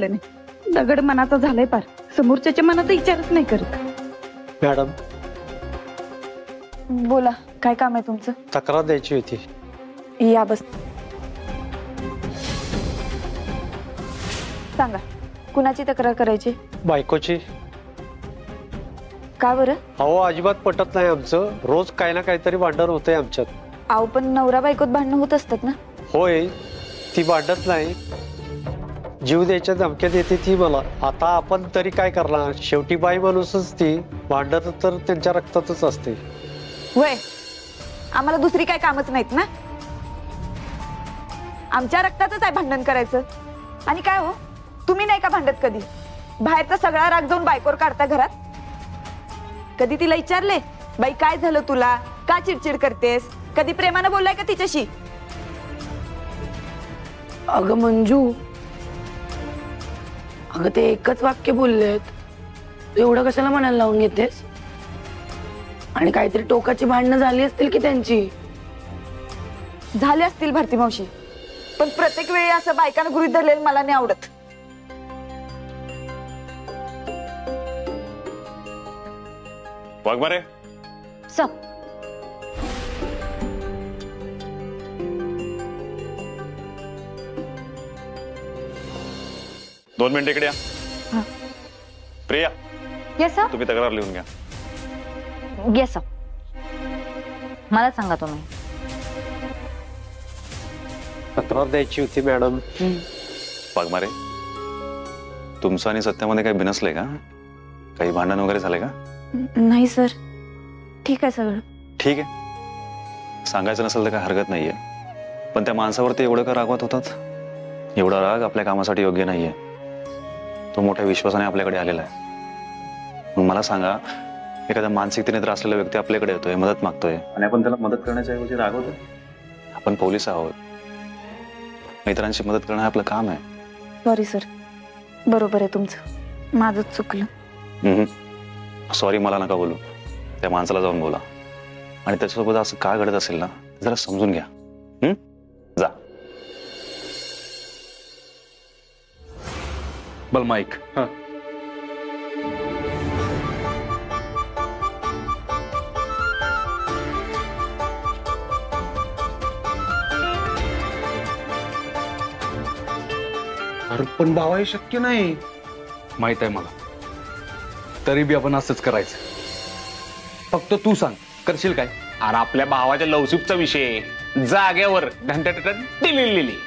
नाही. दगड मनाचा झालाय पार, समोरच्याच्या मनाचा विचारच नाही करत. मॅडम बोला, काय काम आहे तुमचं? तक्रार द्यायची होती. या बस. सांगा, कुणाची तक्रार करायची? बायकोची. का बरं? अहो अजिबात पटत नाही आमचं, रोज काही ना काहीतरी भांडण होतंय आमच्यात. आव पण नवरा बायकोत भांडणं होत असतात ना. होय, ती भांडत नाही, जीव द्यायच्या धमक्यात येते ती मला. आता आपण तरी काय करणार, शेवटी बाई माणूसच ती. भांडत तर त्यांच्या रक्तातच असते. वय, आम्हाला दुसरी काय कामच नाहीत ना. आमच्या रक्तातच आहे भांडण करायचं. आणि काय हो, तुम्ही नाही का भांडत कधी? बाहेरचा सगळा राग जाऊन बायकोर काढता घरात. कधी तिला विचारले, बाई काय झालं तुला, का चिडचिड करतेस? कधी प्रेमानं बोललाय का तिच्याशी? अगं मंजू, अगं ते एकच वाक्य बोललेत, एवढं कशाला मनाला लावून घेतेस? आणि काहीतरी टोकाची भांडणं झाली असतील की त्यांची. झाले असतील भारती मावशी, पण प्रत्येक वेळी असं बायकांना गृहीत धरलेलं मला नाही आवडत. वाघमारे सर, 2 मिनिट इकडे या. Priya, yes sir. तुम्ही तक्रार लिहून घ्या. Yes sir. मला सांगा तुम्ही. तक्रार द्यायची होती मॅडम. वाघमारे, तुमचं आणि सत्यामध्ये काही बिनसलंय का? काही भांडण वगैरे झालंय का? नाही सर, ठीक आहे सगळं. ठीक आहे, सांगायचं नसेल तर काय हरकत नाहीये, पण त्या माणसावरती एवढं का रागवत होतात? एवढा राग आपल्या कामासाठी योग्य नाहीये. तो मोठ्या विश्वासाने आपल्याकडे आलेला आहे. मग मला सांगा, एखाद्या मानसिकतेने त्रासलेला व्यक्ती आपल्याकडे येतोय, मदत मागतोय, आणि आपण त्याला मदत करण्याच्या ऐवजी रागवतोय. आपण पोलीस आहोत, इतरांची मदत करणं हे आपलं काम आहे. सॉरी सर, बरोबर आहे तुमचं, माझंच चुकलं. सॉरी मला नका बोलू, त्या माणसाला जाऊन बोला, आणि त्याच्यासोबत असं का घडत असेल ना, जरा समजून घ्या. जा. बल माईक. अरे पण भावा, हे शक्य नाही. माहित आहे मला, तरी बी आपण असंच करायचं. फक्त तू सांग, करशील काय? अरे आपल्या भावाच्या लवसिकचा विषय जाग्यावर दिलेली.